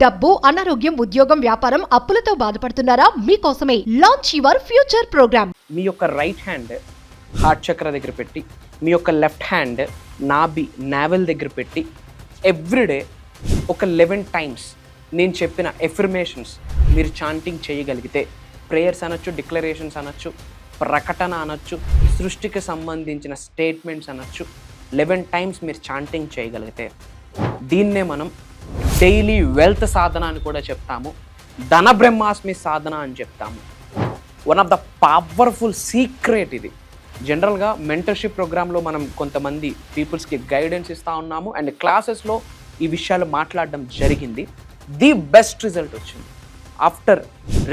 డబ్బు, అనారోగ్యం, ఉద్యోగం, వ్యాపారం, అప్పులతో బాధపడుతున్నారా? మీకోసమే లాంచ్ యువర్ ఫ్యూచర్ ప్రోగ్రామ్. మీ యొక్క రైట్ హ్యాండ్ హార్ట్ చక్ర దగ్గర పెట్టి, మీ యొక్క లెఫ్ట్ హ్యాండ్ నావెల్ దగ్గర పెట్టి ఎవ్రీడే ఒక 11 టైమ్స్ నేను చెప్పిన ఎఫర్మేషన్స్ మీరు చాంటింగ్ చేయగలిగితే, ప్రేయర్స్ అనొచ్చు, డిక్లరేషన్స్ అనొచ్చు, ప్రకటన అనొచ్చు, సృష్టికి సంబంధించిన స్టేట్మెంట్స్ అనొచ్చు, 11 టైమ్స్ మీరు చాంటింగ్ చేయగలిగితే దీన్నే మనం డైలీ వెల్త్ సాధన అని కూడా చెప్తాము, ధన బ్రహ్మాస్మి సాధన అని చెప్తాము. One of the powerful secret ఇది. జనరల్గా మెంటర్షిప్ ప్రోగ్రాంలో మనం కొంతమంది పీపుల్స్కి గైడెన్స్ ఇస్తూ ఉన్నాము అండ్ క్లాసెస్లో ఈ విషయాలు మాట్లాడడం జరిగింది. ది బెస్ట్ రిజల్ట్ వచ్చింది. ఆఫ్టర్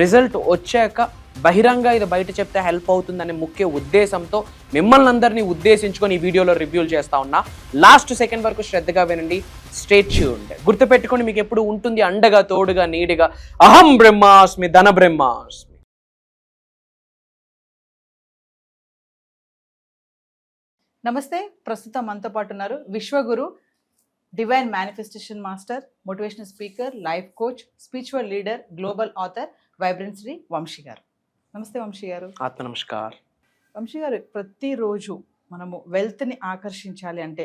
రిజల్ట్ వచ్చాక బహిరంగ ఇది బయట చెప్తే హెల్ప్ అవుతుందనే ముఖ్య ఉద్దేశంతో మిమ్మల్ని అందరినీ ఉద్దేశించుకొని ఈ వీడియోలో రివ్యూలు చేస్తా ఉన్నా. లాస్ట్ సెకండ్ వరకు శ్రద్ధగా వినండి, స్టే ట్యూన్డ్. గుర్తుపెట్టుకోండి, మీకు ఎప్పుడు ఉంటుంది అండగా, తోడుగా, నీడిగా అహం బ్రహ్మాస్మి, ధన బ్రహ్మాస్మి. నమస్తే. ప్రస్తుతం మనతో పాటు ఉన్నారు విశ్వగురు, divine manifestation master, motivational speaker, life coach, spiritual leader, global author, vibrant Shri Vamshi గారు. నమస్తే వంశీ గారు. ఆత్మ నమస్కార్. వంశీ గారు, ప్రతిరోజు మనము వెల్త్ని ఆకర్షించాలి అంటే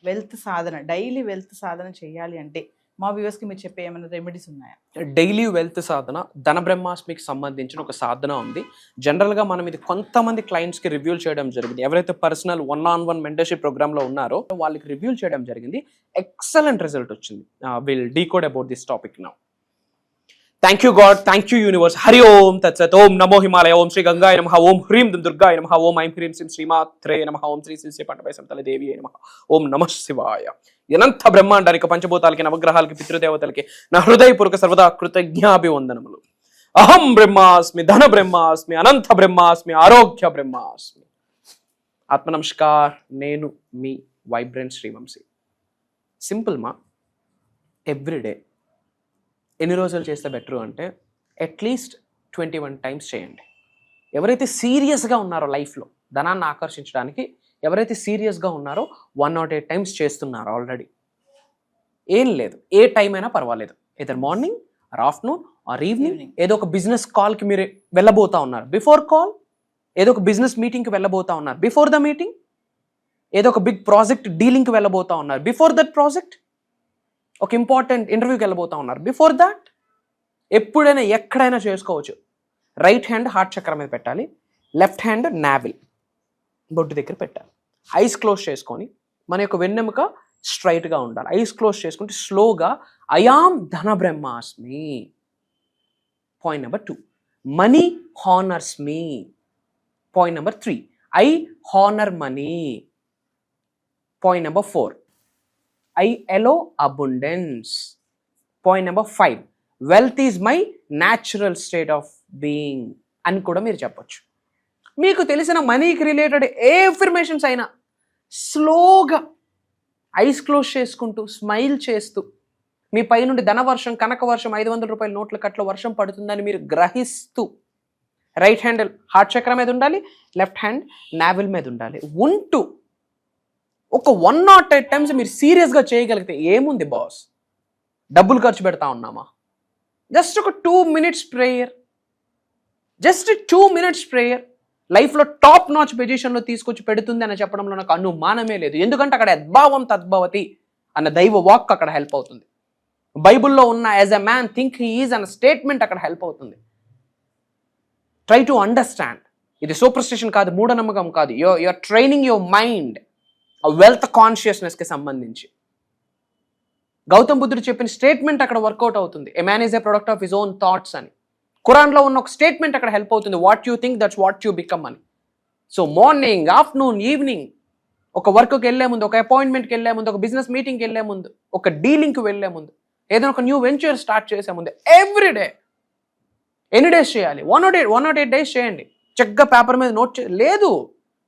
వెల్త్ సాధన, డైలీ వెల్త్ సాధన చేయాలి అంటే మా వ్యూవర్స్కి మీరు చెప్పే ఏమైనా రెమెడీస్ ఉన్నాయా? డైలీ వెల్త్ సాధన, ధన బ్రహ్మాస్మికి సంబంధించిన ఒక సాధన ఉంది. జనరల్గా మనం ఇది కొంతమంది క్లయింట్స్కి రివ్యూల్ చేయడం జరిగింది. ఎవరైతే పర్సనల్ 1-on-1 మెంటర్షిప్ ప్రోగ్రామ్లో ఉన్నారో వాళ్ళకి రివ్యూల్ చేయడం జరిగింది. ఎక్సలెంట్ రిజల్ట్ వచ్చింది. Will decode about this topic now. Thank you God, thank you universe. Hari ఓం తత్సత్. ఓం నమో హిమాలయ. ఓం శ్రీ గంగాయ నమః. ఓం హ్రీం దుర్గాయ నమః. ఓం ఐం హ్రీం శ్రీం శ్రీమాత్రే నమః. ఓం శ్రీ శ్రీ పంటపై సంతల దేవి నమః. ఓం నమః శివాయ. అనంత బ్రహ్మాండానికి, పంచభూతాలకి, నవగ్రహాలకి, పితృదేవతలకి నా హృదయపూర్వక సర్వదా కృతజ్ఞాభివందనములు. అహం బ్రహ్మాస్మి, ధన బ్రహ్మాస్మి, అనంత బ్రహ్మాస్మి, ఆరోగ్య బ్రహ్మాస్మి. ఆత్మ నమస్కార్. నేను మీ వైబ్రెంట్ శ్రీవంశీ. సింపుల్ మా. ఎవ్రీడే ఎన్ని రోజులు చేస్తే బెటర్ అంటే అట్లీస్ట్ 21 టైమ్స్ చేయండి. ఎవరైతే సీరియస్గా ఉన్నారో లైఫ్లో ధనాన్ని ఆకర్షించడానికి, ఎవరైతే సీరియస్గా ఉన్నారో 108 టైమ్స్ చేస్తున్నారో ఆల్రెడీ. ఏం లేదు, ఏ టైం అయినా పర్వాలేదు. Either morning or afternoon or evening. ఏదో ఒక బిజినెస్ కాల్కి మీరు వెళ్ళబోతా ఉన్నారు, బిఫోర్ కాల్. ఏదో ఒక బిజినెస్ మీటింగ్కి వెళ్ళబోతా ఉన్నారు, బిఫోర్ ద మీటింగ్. ఏదో ఒక బిగ్ ప్రాజెక్ట్ డీలింగ్కి వెళ్ళబోతా ఉన్నారు, బిఫోర్ దట్ ప్రాజెక్ట్. ఒక ఇంపార్టెంట్ ఇంటర్వ్యూకి వెళ్ళబోతా ఉన్నారు, బిఫోర్ దాట్. ఎప్పుడైనా ఎక్కడైనా చేసుకోవచ్చు. రైట్ హ్యాండ్ హార్ట్ చక్ర మీద పెట్టాలి, లెఫ్ట్ హ్యాండ్ నావెల్ బొడ్డు దగ్గర పెట్టాలి. ఐస్ క్లోజ్ చేసుకొని మన యొక్క వెన్నెముక స్ట్రైట్గా ఉండాలి. ఐస్ క్లోజ్ చేసుకుంటే స్లోగా అయామ్ ధన బ్రహ్మాస్మి. Point number 2, money honours me. Point number 3, I honour money. Point number 4, I allow abundance. Point number 5, wealth is my natural state of being అని కూడా మీరు చెప్పొచ్చు. మీకు తెలిసిన మనీకి రిలేటెడ్ ఏ ఇన్ఫర్మేషన్స్ అయినా స్లోగా ఐస్ క్లోజ్ చేసుకుంటూ, స్మైల్ చేస్తూ, మీ పై నుండి ధనవర్షం, కనక వర్షం, 500 రూపాయల నోట్ల కట్ల వర్షం పడుతుందని మీరు గ్రహిస్తూ, రైట్ హ్యాండ్ హార్ట్ చక్ర మీద ఉండాలి, లెఫ్ట్ హ్యాండ్ నావెల్ మీద ఉండాలి. ఉంటూ ఒక 108 టైమ్స్ మీరు సీరియస్గా చేయగలిగితే ఏముంది బాస్, డబ్బులు ఖర్చు పెడతా ఉన్నామా? జస్ట్ ఒక 2 minutes prayer, just 2 minutes prayer లైఫ్లో టాప్ నాచ్ పొజిషన్లో తీసుకొచ్చి పెడుతుంది అని చెప్పడంలో నాకు అనుమానమే లేదు. ఎందుకంటే అక్కడ యద్భావం తద్భవతి అన్న దైవ వాక్ అక్కడ హెల్ప్ అవుతుంది. బైబుల్లో ఉన్న as a man think he is అన్న స్టేట్మెంట్ అక్కడ హెల్ప్ అవుతుంది. Try to understand. ఇది సూపర్స్టిషన్ కాదు, మూఢనమ్మకం కాదు. You're training your mind wealth కాన్షియస్నెస్కి సంబంధించి. గౌతమ్ బుద్ధుడు చెప్పిన స్టేట్మెంట్ అక్కడ వర్కౌట్ అవుతుంది. A man is a product of his own thoughts అని. ఖురాన్లో ఉన్న ఒక స్టేట్మెంట్ అక్కడ హెల్ప్ అవుతుంది. What you think that's what you become అని. సో మార్నింగ్, ఆఫ్టర్నూన్, ఈవినింగ్, ఒక వర్క్కి వెళ్ళే ముందు, ఒక అపాయింట్మెంట్కి వెళ్ళే ముందు, ఒక బిజినెస్ మీటింగ్కి వెళ్ళే ముందు, ఒక డీలింగ్కి వెళ్ళే ముందు, ఏదైనా ఒక న్యూ వెంచర్ స్టార్ట్ చేసే ముందు, ఎవ్రీడే ఎన్ని డేస్ చేయాలి? 108 డేస్ చేయండి. చక్కగా పేపర్ మీద నోట్ లేదు,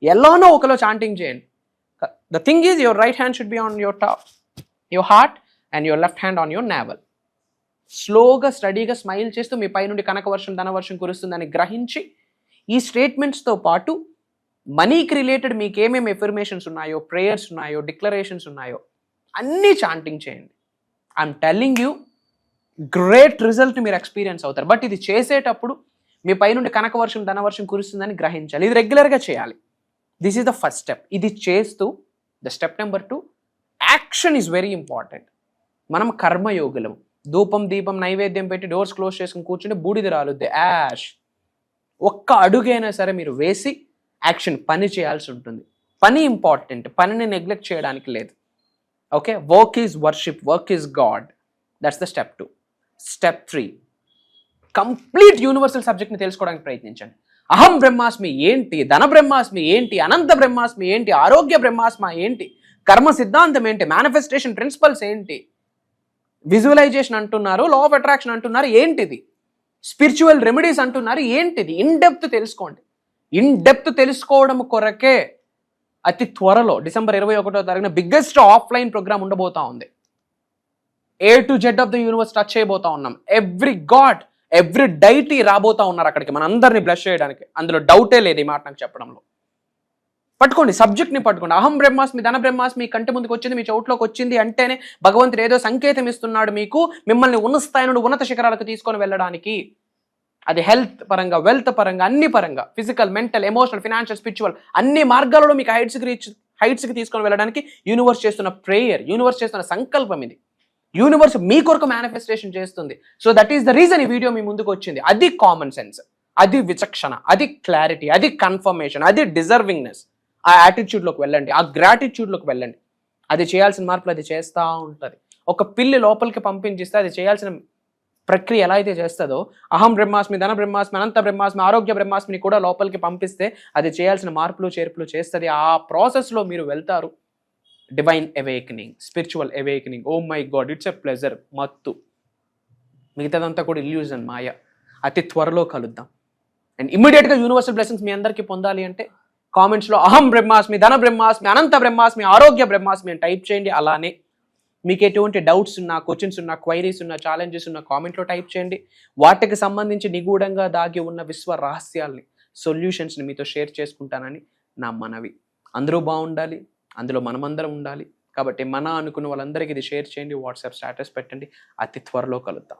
ఎల్లోనో ఒకలో చాంటింగ్ చేయండి. The thing is, your right hand should be on your top, your heart, and your left hand on your navel. స్లోగా, స్టడీగా స్మైల్ చేస్తూ మీ పై నుండి కనక వర్షం, ధనవర్షం కురుస్తుందని గ్రహించి, ఈ స్టేట్మెంట్స్తో పాటు మనీకి రిలేటెడ్ మీకు ఏమేమి ఎఫర్మేషన్స్ ఉన్నాయో, ప్రేయర్స్ ఉన్నాయో, డిక్లరేషన్స్ ఉన్నాయో అన్నీ చాంటింగ్ చేయండి. I'm telling you, great result మీరు ఎక్స్పీరియన్స్ అవుతారు. బట్ ఇది చేసేటప్పుడు మీ పైనుండి కనకవర్షం ధనవర్షం కురుస్తుందని గ్రహించాలి. ఇది రెగ్యులర్గా చేయాలి. This is the first step. ఇది చేస్తూ the step number 2, action is very important. మనం కర్మయోగులం. ధూపం దీపం నైవేద్యం పెట్టి డోర్స్ క్లోజ్ చేసుకుని కూర్చుంటే బూడిద రాలుద్ది, యాష్. ఒక్క అడుగైనా సరే మీరు వేసి యాక్షన్, పని చేయాల్సి ఉంటుంది. పని ఇంపార్టెంట్, పనిని నెగ్లెక్ట్ చేయడానికి లేదు. Okay, work is worship, work is God. That's the step 2. Step 3, complete universal సబ్జెక్ట్ని తెలుసుకోవడానికి ప్రయత్నించండి. అహం బ్రహ్మాస్మి ఏంటి, ధన బ్రహ్మాస్మి ఏంటి, అనంత బ్రహ్మాస్మి ఏంటి, ఆరోగ్య బ్రహ్మాస్మ ఏంటి, కర్మ సిద్ధాంతం ఏంటి, మేనిఫెస్టేషన్ ప్రిన్సిపల్స్ ఏంటి, విజువలైజేషన్ అంటున్నారు, లా ఆఫ్ అట్రాక్షన్ అంటున్నారు, ఏంటిది, స్పిరిచువల్ రెమెడీస్ అంటున్నారు, ఏంటిది, ఇన్ డెప్త్ తెలుసుకోండి. ఇన్ డెప్త్ తెలుసుకోవడం కొరకే అతి త్వరలో డిసెంబర్ 21వ తారీఖున బిగ్గెస్ట్ ఆఫ్లైన్ ప్రోగ్రామ్ ఉండబోతా ఉంది. A to Z of the universe touch చేయబోతా ఉన్నాం. ఎవ్రీ గాడ్, ఎవ్రీ డైటీ రాబోతా ఉన్నారు అక్కడికి మన అందరినీ బ్లెస్ చేయడానికి. అందులో డౌటే లేదు ఈ మాట నాకు చెప్పడంలో. పట్టుకోండి, సబ్జెక్ట్ని పట్టుకోండి. అహం బ్రహ్మాస్మి, ధన బ్రహ్మాస్మి కంటి ముందుకు వచ్చింది, మీ చోట్లోకి వచ్చింది అంటేనే భగవంతుడు ఏదో సంకేతం ఇస్తున్నాడు మీకు, మిమ్మల్ని ఉన్నత స్థాయి నుండి ఉన్నత శిఖరాలకు తీసుకొని వెళ్ళడానికి. అది హెల్త్ పరంగా, వెల్త్ పరంగా, అన్ని పరంగా, physical, mental, emotional, financial, spiritual అన్ని మార్గాలలో మీకు హైట్స్కి తీసుకొని వెళ్ళడానికి యూనివర్స్ చేస్తున్న ప్రేయర్, యూనివర్స్ చేస్తున్న సంకల్పం ఇది. యూనివర్స్ మీ కొరకు మేనిఫెస్టేషన్ చేస్తుంది. So that is the reason ఈ వీడియో మీ ముందుకు వచ్చింది. అది కామన్ సెన్స్, అది విచక్షణ, అది క్లారిటీ, అది కన్ఫర్మేషన్, అది డిజర్వింగ్నెస్. ఆ యాటిట్యూడ్లోకి వెళ్ళండి, ఆ గ్రాటిట్యూడ్లోకి వెళ్ళండి. అది చేయాల్సిన మార్పులు అది చేస్తూ ఉంటుంది. ఒక పిల్లి లోపలికి పంపించిస్తే అది చేయాల్సిన ప్రక్రియ ఎలా అయితే చేస్తుందో, అహం బ్రహ్మాస్మి, ధన బ్రహ్మాస్మి, అనంత బ్రహ్మాస్మి, ఆరోగ్య బ్రహ్మాస్మిని కూడా లోపలికి పంపిస్తే అది చేయాల్సిన మార్పులు చేర్పులు చేస్తుంది. ఆ ప్రాసెస్లో మీరు వెళ్తారు. Divine awakening, spiritual awakening. Oh my God, it's a pleasure. మత్తు, మిగతాదంతా కూడా ఇల్యూజన్, మాయ. అతి త్వరలో కలుద్దాం. అండ్ ఇమ్మీడియట్గా యూనివర్సల్ బ్లెస్సింగ్స్ మీ అందరికీ పొందాలి అంటే కామెంట్స్లో అహం బ్రహ్మాస్మి, ధన బ్రహ్మాస్మి, అనంత బ్రహ్మాస్మి, ఆరోగ్య బ్రహ్మాస్మి అని టైప్ చేయండి. అలానే మీకు ఎటువంటి డౌట్స్ ఉన్నా, క్వశ్చన్స్ ఉన్నా, క్వైరీస్ ఉన్నా, ఛాలెంజెస్ ఉన్నా కామెంట్లో టైప్ చేయండి. వాటికి సంబంధించి నిగూఢంగా దాగి ఉన్న విశ్వ రహస్యాల్ని, సొల్యూషన్స్ని మీతో షేర్ చేసుకుంటానని నా మనవి. అందరూ బాగుండాలి, అందులో మనమందరం ఉండాలి. కాబట్టి మన అనుకున్న వాళ్ళందరికీ ఇది షేర్ చేయండి, వాట్సాప్ స్టేటస్ పెట్టండి. అతి త్వరలో కలుద్దాం.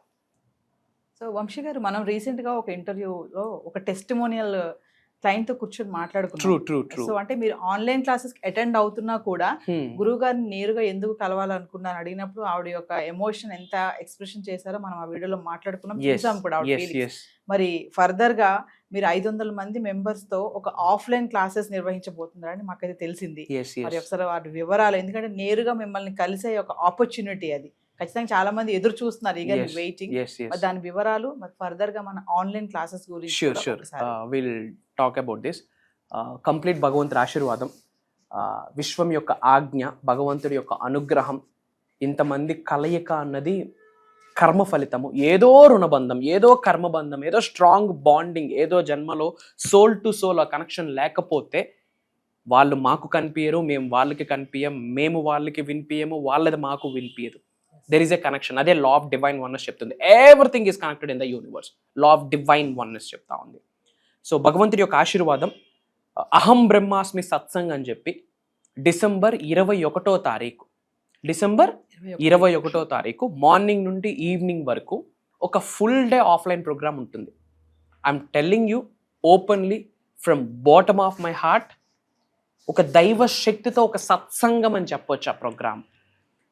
సో వంశీ గారు, మనం రీసెంట్గా ఒక ఇంటర్వ్యూలో ఒక టెస్టిమోనియల్ క్లయింట్తో కూర్చొని మాట్లాడుకున్నాం. ట్రూ. సో అంటే మీరు ఆన్లైన్ క్లాసెస్ అటెండ్ అవుతున్నా కూడా గురువు గారిని నేరుగా ఎందుకు కలవాలనుకున్నాను అడిగినప్పుడు ఆవిడ యొక్క ఎమోషన్ ఎంత ఎక్స్ప్రెషన్ చేశారో మనం ఆ వీడియోలో మాట్లాడుకున్నాం, చూసాం కూడా ఆవిడ ఫీలింగ్స్. మరి ఫర్దర్ గా మీరు 500 మంది మెంబర్స్ తో ఒక ఆఫ్లైన్ క్లాసెస్ నిర్వహించబోతున్నారని మాకైతే తెలిసింది. మరి ఒకసారి వాటి వివరాలు, ఎందుకంటే నేరుగా మిమ్మల్ని కలిసే ఒక ఆపర్చునిటీ అది. ఖచ్చితంగా చాలా మంది ఎదురు చూస్తున్నారు, ఇక వెయిటింగ్. దాని వివరాలు మరి ఫర్దర్ గా మన ఆన్లైన్ క్లాసెస్ గురించి sure will talk about this. Complete భగవంతుడి ఆశీర్వాదం, విశ్వం యొక్క ఆజ్ఞ, భగవంతుడి యొక్క అనుగ్రహం, ఇంతమంది కలయిక అన్నది కర్మ ఫలితము. ఏదో రుణబంధం, ఏదో కర్మబంధం, ఏదో స్ట్రాంగ్ బాండింగ్, ఏదో జన్మలో సోల్ టు సోల్ ఆ కనెక్షన్ లేకపోతే వాళ్ళు మాకు కనిపించరు, మేము వాళ్ళకి కనిపించం, మేము వాళ్ళకి వినిపించము, వాళ్ళది మాకు వినిపించదు. There is a connection. అదే లా ఆఫ్ డివైన్ వన్నెస్ చెప్తుంది. Everything is connected in the universe. Law of divine oneness చెప్తా ఉంది. సో భగవంతుడి యొక్క ఆశీర్వాదం, అహం బ్రహ్మాస్మి సత్సంగ్ అని చెప్పి డిసెంబర్ 21వ తారీఖు, డిసెంబర్ 21వ తారీఖు మార్నింగ్ నుండి ఈవినింగ్ వరకు ఒక ఫుల్ డే ఆఫ్లైన్ ప్రోగ్రామ్ ఉంటుంది. I'm telling you openly from bottom of my heart. ఒక దైవ శక్తితో ఒక సత్సంగం అని చెప్పొచ్చు ఆ ప్రోగ్రామ్.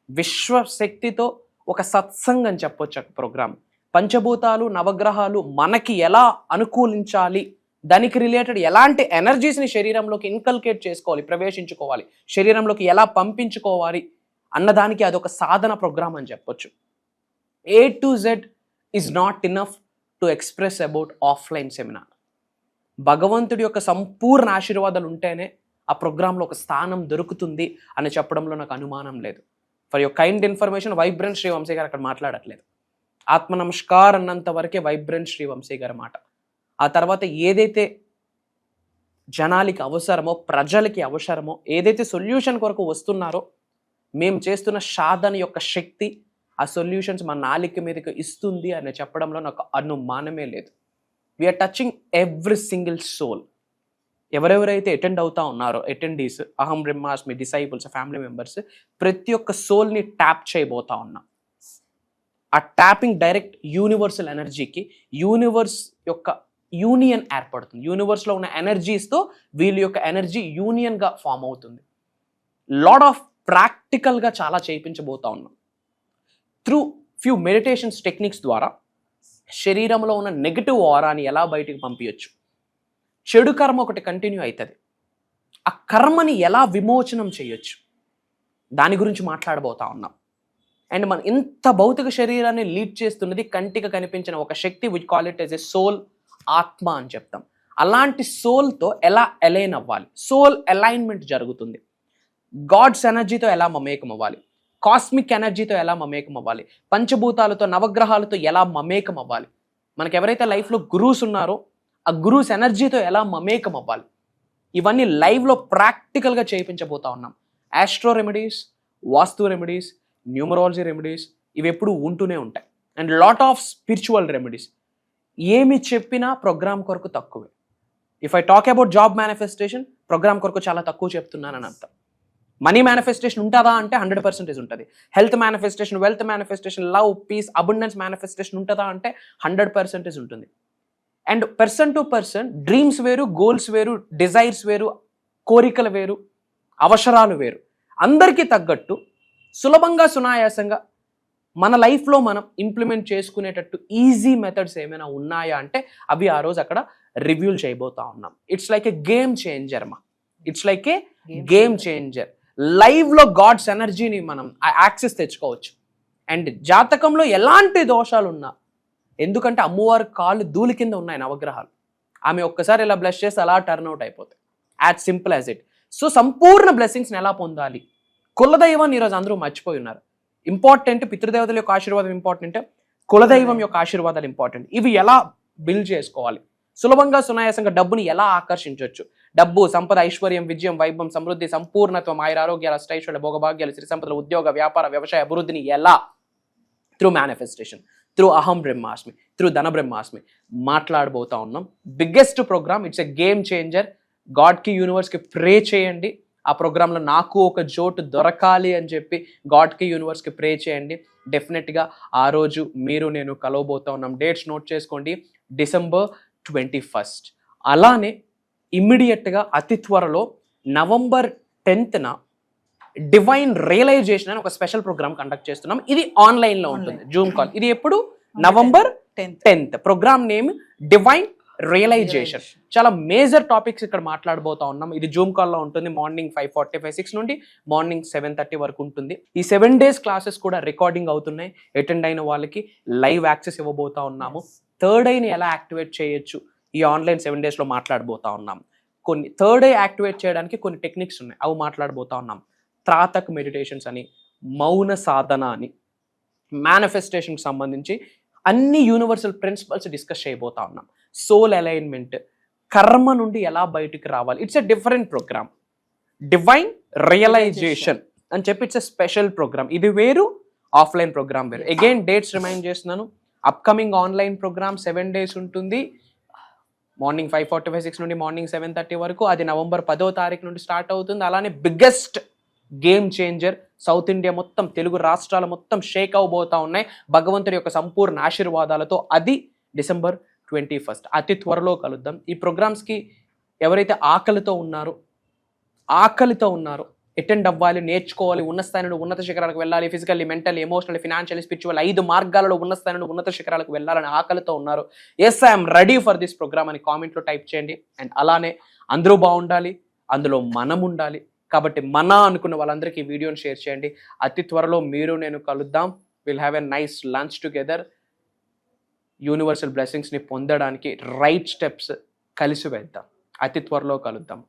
విశ్వశక్తితో ఒక సత్సంగం అని చెప్పొచ్చు ఆ ప్రోగ్రామ్. పంచభూతాలు, నవగ్రహాలు మనకి ఎలా అనుకూలించాలి, దానికి రిలేటెడ్ ఎలాంటి ఎనర్జీస్ని శరీరంలోకి ఇన్కల్కేట్ చేసుకోవాలి, ప్రవేశించుకోవాలి, శరీరంలోకి ఎలా పంపించుకోవాలి అన్నదానికి అదొక సాధన ప్రోగ్రామ్ అని చెప్పొచ్చు. A to Z is not enough to express about offline seminar. భగవంతుడి యొక్క సంపూర్ణ ఆశీర్వాదాలు ఉంటేనే ఆ ప్రోగ్రాంలో ఒక స్థానం దొరుకుతుంది అని చెప్పడంలో నాకు అనుమానం లేదు. For your kind information, vibrant Shri Vamshi గారు అక్కడ మాట్లాడట్లేదు. ఆత్మ నమస్కార్ అన్నంత వరకే వైబ్రెంట్ శ్రీ వంశీ గారి మాట. ఆ తర్వాత ఏదైతే జనాలకి అవసరమో, ప్రజలకి అవసరమో, ఏదైతే సొల్యూషన్ కొరకు వస్తున్నారో, మేము చేస్తున్న సాధన యొక్క శక్తి ఆ సొల్యూషన్స్ మా నాలిక మీదకి ఇస్తుంది అని చెప్పడంలో నాకు అనుమానమే లేదు. We're touching every single soul. ఎవరెవరైతే అటెండ్ అవుతా ఉన్నారో అటెండీస్, అహం బ్రహ్మాస్మి డిసైపుల్స్, ఫ్యామిలీ మెంబర్స్, ప్రతి ఒక్క సోల్ని ట్యాప్ చేయబోతా ఉన్నాం. ఆ ట్యాపింగ్ డైరెక్ట్ యూనివర్సల్ ఎనర్జీకి యూనివర్స్ యొక్క యూనియన్ ఏర్పడుతుంది. యూనివర్స్లో ఉన్న ఎనర్జీస్తో వీళ్ళ యొక్క ఎనర్జీ యూనియన్గా ఫామ్ అవుతుంది. లాట్ ఆఫ్ ప్రాక్టికల్గా చాలా చేయించబోతా ఉన్నాం. త్రూ ఫ్యూ మెడిటేషన్స్ టెక్నిక్స్ ద్వారా శరీరంలో ఉన్న నెగటివ్ ఆరాని ఎలా బయటికి పంపించచ్చు, చెడు కర్మ ఒకటి కంటిన్యూ అవుతుంది, ఆ కర్మని ఎలా విమోచనం చేయొచ్చు, దాని గురించి మాట్లాడబోతా ఉన్నాం. అండ్ మన ఇంత భౌతిక శరీరాన్ని లీడ్ చేస్తున్నది కంటికి కనిపించిన ఒక శక్తి, which call it as a soul, ఆత్మ అని చెప్తాం. అలాంటి సోల్తో ఎలా అలైన్ అవ్వాలి, సోల్ అలైన్మెంట్ జరుగుతుంది. గాడ్స్ ఎనర్జీతో ఎలా మమేకం అవ్వాలి, కాస్మిక్ ఎనర్జీతో ఎలా మమేకం అవ్వాలి, పంచభూతాలతో నవగ్రహాలతో ఎలా మమేకం అవ్వాలి, మనకి ఎవరైతే లైఫ్లో గురూస్ ఉన్నారో ఆ గురూస్ ఎనర్జీతో ఎలా మమేకం అవ్వాలి, ఇవన్నీ లైవ్లో ప్రాక్టికల్గా చేయించబోతా ఉన్నాం. Astro remedies, vastu remedies, numerology remedies ఇవి ఎప్పుడు ఉంటూనే ఉంటాయి. And lot of spiritual remedies. ఏమి చెప్పినా ప్రోగ్రామ్ కొరకు తక్కువే. If I talk about job manifestation, programme కొరకు చాలా తక్కువ చెప్తున్నానని అర్థం. మనీ మేనిఫెస్టేషన్ ఉంటుందా అంటే 100% ఉంటుంది. Health manifestation, wealth manifestation, love, peace, abundance manifestation ఉంటుందా అంటే 100% ఉంటుంది. And person to person dreams వేరు, గోల్స్ వేరు, డిజైర్స్ వేరు, కోరికలు వేరు, అవసరాలు వేరు. అందరికీ తగ్గట్టు సులభంగా సునాయాసంగా మన లైఫ్లో మనం ఇంప్లిమెంట్ చేసుకునేటట్టు ఈజీ మెథడ్స్ ఏమైనా ఉన్నాయా అంటే అవి ఆ రోజు అక్కడ రివ్యూల్ చేయబోతా ఉన్నాం. It's like a game changer మా. It's like a game changer. లైవ్లో గాడ్స్ ఎనర్జీని మనం యాక్సెస్ తెచ్చుకోవచ్చు. అండ్ జాతకంలో ఎలాంటి దోషాలు ఉన్నా, ఎందుకంటే అమ్మవారి కాళ్ళు ధూళి కింద ఉన్నాయి నవగ్రహాలు, ఆమె ఒక్కసారి ఇలా బ్లెస్ చేస్తే అలా టర్న్ అవుట్ అయిపోతాయి. As simple as it. So సంపూర్ణ బ్లెస్సింగ్స్ని ఎలా పొందాలి, కులదైవాన్ని ఈరోజు అందరూ మర్చిపోయి ఉన్నారు. ఇంపార్టెంట్ పితృదేవతల యొక్క ఆశీర్వాదం ఇంపార్టెంట్, కులదైవం యొక్క ఆశీర్వాదాలు ఇంపార్టెంట్. ఇవి ఎలా బిల్డ్ చేసుకోవాలి, సులభంగా సునాయాసంగా డబ్బుని ఎలా ఆకర్షించవచ్చు, డబ్బు, సంపద, ఐశ్వర్యం, విజయం, వైభవం, సమృద్ధి, సంపూర్ణత్వం, ఆయురారోగ్యాల, అష్టైశ్వర్య, భోగభాగ్యాలు, శ్రీ సంపదల, ఉద్యోగ, వ్యాపార, వ్యవసాయ అభివృద్ధిని ఎలా త్రూ మేనిఫెస్టేషన్, త్రూ అహం బ్రహ్మాస్మి, త్రూ ధన బ్రహ్మాస్మి మాట్లాడబోతా ఉన్నాం. Biggest programme. It's a game changer. గాడ్కి, యూనివర్స్కి ప్రే చేయండి. ఆ ప్రోగ్రాంలో నాకు ఒక జోటు దొరకాలి అని చెప్పి గాడ్కి, యూనివర్స్కి ప్రే చేయండి. డెఫినెట్గా ఆ రోజు మీరు నేను కలవబోతా ఉన్నాం. డేట్స్ నోట్ చేసుకోండి. December 21st. అలానే ఇమ్మీడియట్గా అతి త్వరలో November 10th డివైన్ రియలైజేషన్ అని ఒక స్పెషల్ ప్రోగ్రామ్ కండక్ట్ చేస్తున్నాం. ఇది ఆన్లైన్లో ఉంటుంది, జూమ్ కాల్. ఇది ఎప్పుడు? November 10th. Programme name divine realisation. చాలా మేజర్ టాపిక్స్ ఇక్కడ మాట్లాడబోతా ఉన్నాం. ఇది జూమ్ కాల్లో ఉంటుంది. మార్నింగ్ 5:45 నుండి మార్నింగ్ 7:30 వరకు ఉంటుంది. ఈ 7 days క్లాసెస్ కూడా రికార్డింగ్ అవుతున్నాయి. అటెండ్ అయిన వాళ్ళకి లైవ్ యాక్సెస్ ఇవ్వబోతా ఉన్నాము. థర్డ్ ఐని ఎలా యాక్టివేట్ చేయొచ్చు ఈ ఆన్లైన్ 7 daysలో మాట్లాడబోతా ఉన్నాం. కొన్ని థర్డ్ ఐ యాక్టివేట్ చేయడానికి కొన్ని టెక్నిక్స్ ఉన్నాయి, అవి మాట్లాడబోతా ఉన్నాం. త్రాతక్ మెడిటేషన్స్ అని, మౌన సాధన అని, మేనిఫెస్టేషన్కి సంబంధించి అన్ని యూనివర్సల్ ప్రిన్సిపల్స్ డిస్కస్ చేయబోతా ఉన్నాం. సోల్ అలైన్మెంట్, కర్మ నుండి ఎలా బయటికి రావాలి. It's a different programme. Divine realisation అని చెప్పి ఇట్స్ ఎ స్పెషల్ ప్రోగ్రామ్. ఇది వేరు, ఆఫ్లైన్ ప్రోగ్రామ్ వేరు. అగైన్ డేట్స్ రిమైండ్ చేస్తున్నాను. అప్కమింగ్ ఆన్లైన్ ప్రోగ్రామ్ 7 days ఉంటుంది. మార్నింగ్ 5:45 నుండి మార్నింగ్ 7:30 వరకు. అది November 10th నుండి స్టార్ట్ అవుతుంది. అలానే biggest game changer. South India మొత్తం, తెలుగు రాష్ట్రాలు మొత్తం షేక్ అవబోతా ఉన్నాయి భగవంతుడి యొక్క సంపూర్ణ ఆశీర్వాదాలతో. అది December 21st. అతి త్వరలో కలుద్దాం. ఈ ప్రోగ్రామ్స్కి ఎవరైతే ఆకలితో ఉన్నారో అటెండ్ అవ్వాలి, నేర్చుకోవాలి, ఉన్న స్థాయి నుండి ఉన్నత శిఖరాలకు వెళ్ళాలి, physically, mentally, emotionally, financially, spiritual 5 మార్గాలలో ఉన్న స్థాయి నుండి ఉన్నత శిఖరాలకు వెళ్ళాలని ఆకలితో ఉన్నారు. Yes, I'm ready for this programme అని కామెంట్లో టైప్ చేయండి. అండ్ అలానే అందరూ బాగుండాలి, అందులో మనం ఉండాలి. కాబట్టి మన అనుకున్న వాళ్ళందరికీ ఈ వీడియోని షేర్ చేయండి. అతి త్వరలో మీరు నేను కలుద్దాం. Will have a nice lunch together. Universal బ్లెస్సింగ్స్ని పొందడానికి రైట్ స్టెప్స్ కలిసి వేద్దాం. అతి త్వరలో కలుద్దాం.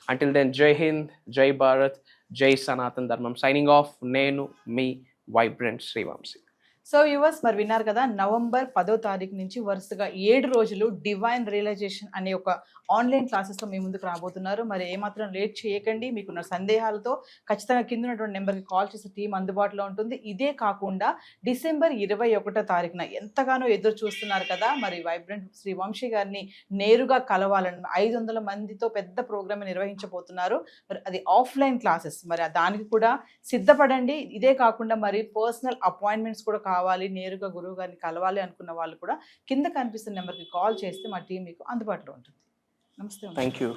అంటిల్ దెన్, జై హింద్, జై భారత్, జై సనాతన్ ధర్మం. Signing off. నేను మీ వైబ్రెంట్ శ్రీవంశీ. సో యూవర్స్, మరి విన్నారు కదా, November 10th నుంచి వరుసగా 7 రోజులు డివైన్ రియలైజేషన్ అనే ఒక ఆన్లైన్ క్లాసెస్తో మీ ముందుకు రాబోతున్నారు. మరి ఏమాత్రం లేట్ చేయకండి. మీకున్న సందేహాలతో ఖచ్చితంగా కింద ఉన్నటువంటి నెంబర్కి కాల్ చేసే టీం అందుబాటులో ఉంటుంది. ఇదే కాకుండా December 21th ఎంతగానో ఎదురు చూస్తున్నారు కదా, మరి వైబ్రెంట్ శ్రీ వంశీ గారిని నేరుగా కలవాలని 500 మందితో పెద్ద ప్రోగ్రామ్ నిర్వహించబోతున్నారు. మరి అది ఆఫ్లైన్ క్లాసెస్. మరి దానికి కూడా సిద్ధపడండి. ఇదే కాకుండా మరి పర్సనల్ అపాయింట్మెంట్స్ కూడా కావాలి, నేరుగా గురువు గారిని కలవాలి అనుకున్న వాళ్ళు కూడా కింద కనిపిస్తున్న నెంబర్కి కాల్ చేస్తే మా టీం మీకు అందుబాటులో ఉంటుంది. నమస్తే. Thank you.